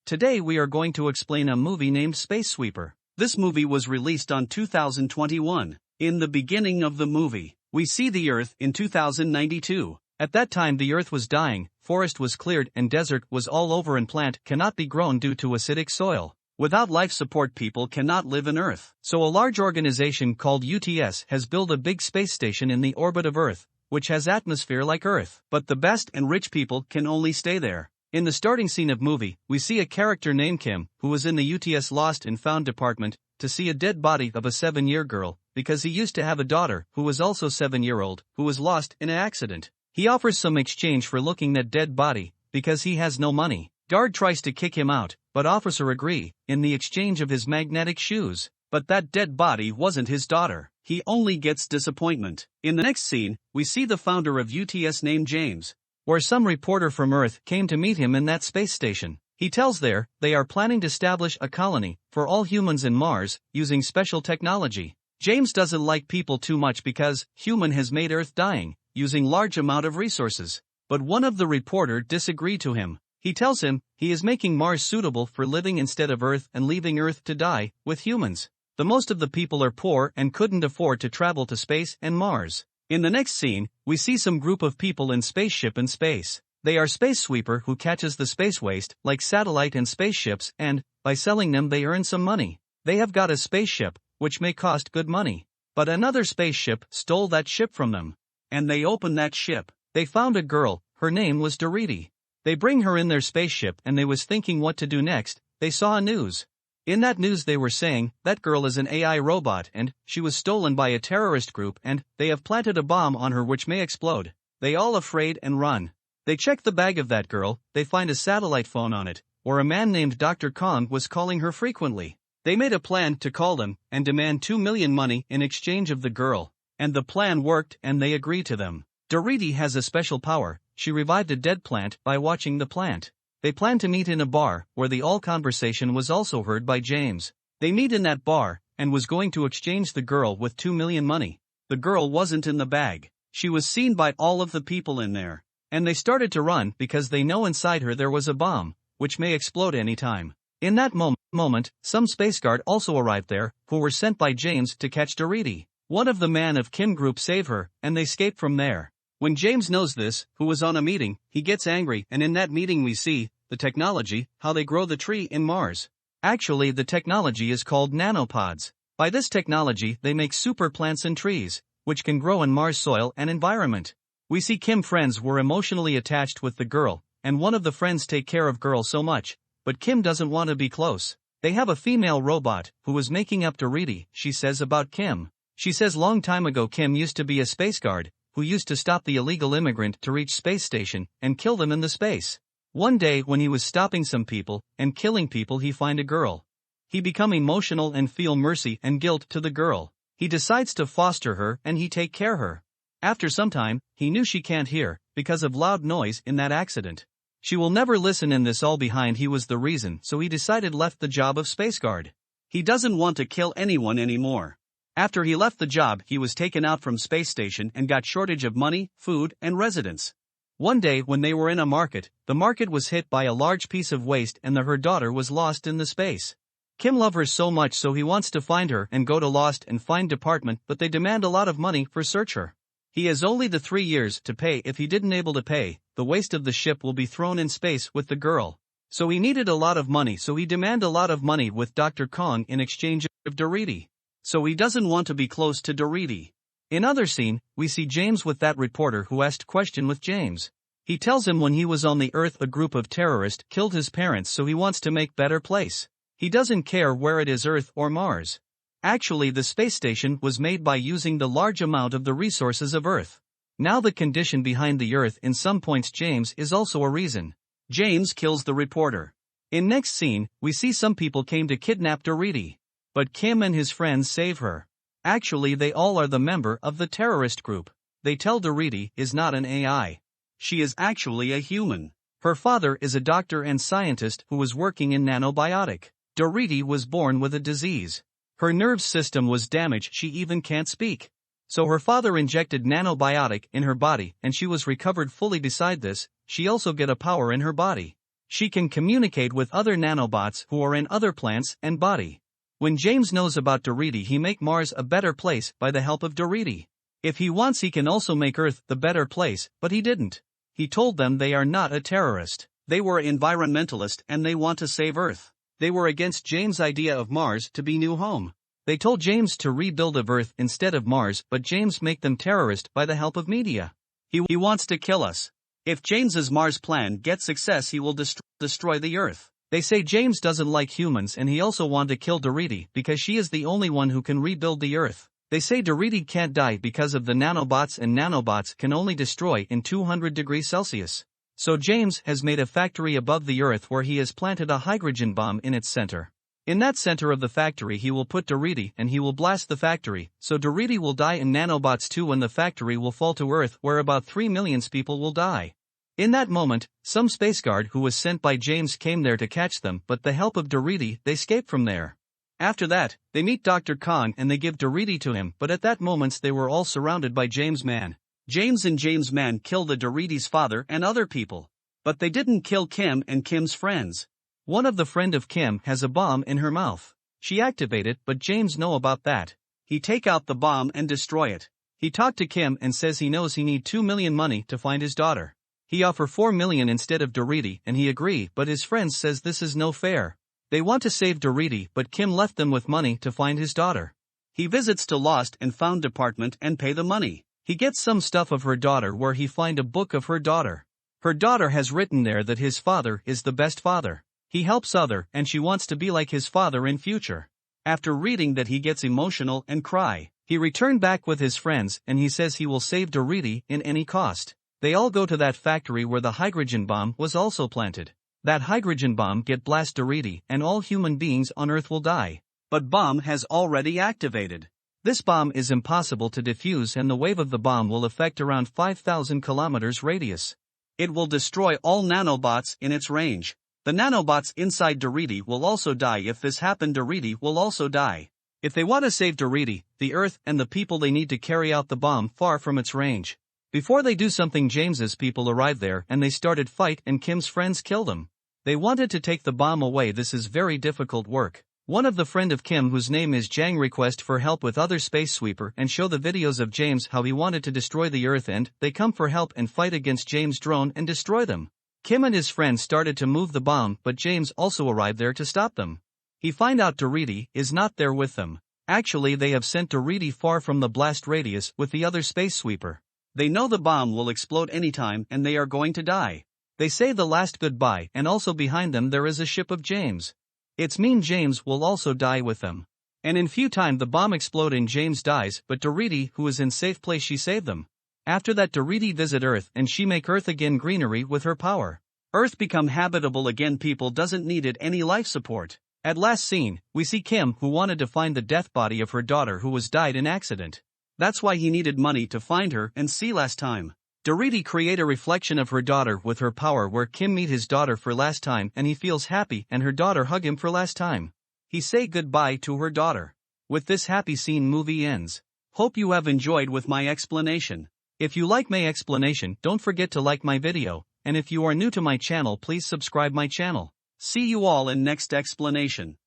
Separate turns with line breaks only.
Today we are going to explain a movie named Space Sweeper. This movie was released on 2021. In the beginning of the movie, we see the Earth in 2092. At that time the Earth was dying, forest was cleared and desert was all over and plant cannot be grown due to acidic soil. Without life support people cannot live on Earth. So a large organization called UTS has built a big space station in the orbit of Earth, which has atmosphere like Earth. But the best and rich people can only stay there. In the starting scene of movie, we see a character named Kim, who was in the UTS Lost and Found department, to see a dead body of a 7-year girl, because he used to have a daughter who was also 7-year-old, who was lost in an accident. He offers some exchange for looking at dead body, because he has no money. Guard tries to kick him out, but officer agree, in the exchange of his magnetic shoes. But that dead body wasn't his daughter. He only gets disappointment. In the next scene, we see the founder of UTS named James, where some reporter from Earth came to meet him in that space station. He tells they are planning to establish a colony for all humans in Mars, using special technology. James doesn't like people too much because human has made Earth dying, using large amount of resources. But one of the reporter disagreed to him. He tells him he is making Mars suitable for living instead of Earth and leaving Earth to die with humans. The most of the people are poor and couldn't afford to travel to space and Mars. In the next scene, we see some group of people in spaceship in space. They are Space Sweeper who catches the space waste, like satellite and spaceships, and, by selling them they earn some money. They have got a spaceship, which may cost good money. But another spaceship stole that ship from them. And they open that ship. They found a girl, her name was Doriti. They bring her in their spaceship and they was thinking what to do next. They saw a news. In that news they were saying, that girl is an AI robot and she was stolen by a terrorist group and they have planted a bomb on her which may explode. They all afraid and run. They check the bag of that girl, they find a satellite phone on it, where a man named Dr. Kong was calling her frequently. They made a plan to call him and demand 2 million money in exchange of the girl. And the plan worked and they agreed to them. Doriti has a special power, she revived a dead plant by watching the plant. They plan to meet in a bar, where the all conversation was also heard by James. They meet in that bar, and was going to exchange the girl with 2 million money. The girl wasn't in the bag. She was seen by all of the people in there. And they started to run because they know inside her there was a bomb, which may explode anytime. In that moment, some space guard also arrived there, who were sent by James to catch Doriti. One of the man of Kim group save her, and they escape from there. When James knows this, who was on a meeting, he gets angry and in that meeting we see, the technology, how they grow the tree in Mars. Actually the technology is called nanopods. By this technology they make super plants and trees, which can grow in Mars soil and environment. We see Kim friends were emotionally attached with the girl, and one of the friends take care of girl so much, but Kim doesn't want to be close. They have a female robot, who was making up Doriti, she says about Kim. She says long time ago Kim used to be a space guard, who used to stop the illegal immigrant to reach space station, and kill them in the space. One day when he was stopping some people, and killing people he find a girl. He become emotional and feel mercy and guilt to the girl. He decides to foster her and he take care her. After some time, he knew she can't hear, because of loud noise in that accident. She will never listen in this all behind he was the reason so he decided left the job of space guard. He doesn't want to kill anyone anymore. After he left the job he was taken out from space station and got shortage of money, food and residence. One day when they were in a market, the market was hit by a large piece of waste and her daughter was lost in the space. Kim loves her so much so he wants to find her and go to Lost and Find department but they demand a lot of money for search her. He has only the 3 years to pay. If he didn't able to pay, the waste of the ship will be thrown in space with the girl. So he needed a lot of money so he demand a lot of money with Dr. Kong in exchange of Doriti. So he doesn't want to be close to Doriti. In other scene, we see James with that reporter who asked question with James. He tells him when he was on the Earth a group of terrorists killed his parents so he wants to make better place. He doesn't care where it is Earth or Mars. Actually the space station was made by using the large amount of the resources of Earth. Now the condition behind the Earth in some points James is also a reason. James kills the reporter. In next scene, we see some people came to kidnap Doriti. But Kim and his friends save her. Actually they all are the member of the terrorist group. They tell Doriti is not an AI. She is actually a human. Her father is a doctor and scientist who was working in nanobiotic. Doriti was born with a disease. Her nerve system was damaged, she even can't speak. So her father injected nanobiotic in her body and she was recovered fully. Beside this, she also get a power in her body. She can communicate with other nanobots who are in other plants and body. When James knows about Doherty, he make Mars a better place by the help of Doherty. If he wants, he can also make Earth the better place, but he didn't. He told them they are not a terrorist. They were environmentalist and they want to save Earth. They were against James' idea of Mars to be new home. They told James to rebuild of Earth instead of Mars, but James make them terrorist by the help of media. He wants to kill us. If James's Mars plan gets success, he will destroy the Earth. They say James doesn't like humans and he also want to kill Doherty because she is the only one who can rebuild the Earth. They say Doherty can't die because of the nanobots, and nanobots can only destroy in 200 degrees Celsius. So James has made a factory above the Earth where he has planted a hydrogen bomb in its center. In that center of the factory he will put Doherty and he will blast the factory, so Doherty will die and nanobots too, and the factory will fall to Earth where about 3 million people will die. In that moment, some space guard who was sent by James came there to catch them, but the help of Doherty they escape from there. After that, they meet Dr. Khan and they give Doherty to him, but at that moment they were all surrounded by James Man. James and James Man kill the Doherty's father and other people. But they didn't kill Kim and Kim's friends. One of the friend of Kim has a bomb in her mouth. She activate it, but James know about that. He take out the bomb and destroy it. He talked to Kim and says he knows he need 2 million money to find his daughter. He offer 4 million instead of Doherty and he agree, but his friends says this is no fair. They want to save Doherty, but Kim left them with money to find his daughter. He visits to Lost and Found department and pay the money. He gets some stuff of her daughter where he find a book of her daughter. Her daughter has written there that his father is the best father. He helps other and she wants to be like his father in future. After reading that he gets emotional and cry. He returned back with his friends and he says he will save Doherty in any cost. They all go to that factory where the hydrogen bomb was also planted. That hydrogen bomb get blast Doherty and all human beings on Earth will die. But bomb has already activated. This bomb is impossible to defuse and the wave of the bomb will affect around 5,000 kilometers radius. It will destroy all nanobots in its range. The nanobots inside Doherty will also die. If this happen, Doherty will also die. If they want to save Doherty, the Earth and the people, they need to carry out the bomb far from its range. Before they do something, James's people arrived there and they started fight and Kim's friends killed them. They wanted to take the bomb away. This is very difficult work. One of the friend of Kim, whose name is Jang, request for help with other space sweeper and show the videos of James how he wanted to destroy the Earth, and they come for help and fight against James' drone and destroy them. Kim and his friends started to move the bomb, but James also arrived there to stop them. He find out Doherty is not there with them. Actually, they have sent Doherty far from the blast radius with the other space sweeper. They know the bomb will explode anytime and they are going to die. They say the last goodbye, and also behind them there is a ship of James. It's mean James will also die with them. And in few time the bomb explode and James dies, but Doherty, who is in safe place, she saved them. After that Doherty visit Earth and she make Earth again greenery with her power. Earth become habitable again, people doesn't needed any life support. At last scene, we see Kim, who wanted to find the death body of her daughter who was died in accident. That's why he needed money to find her and see last time. Doherty create a reflection of her daughter with her power where Kim meet his daughter for last time and he feels happy and her daughter hug him for last time. He say goodbye to her daughter. With this happy scene movie ends. Hope you have enjoyed with my explanation. If you like my explanation, don't forget to like my video, and if you are new to my channel, please subscribe my channel. See you all in next explanation.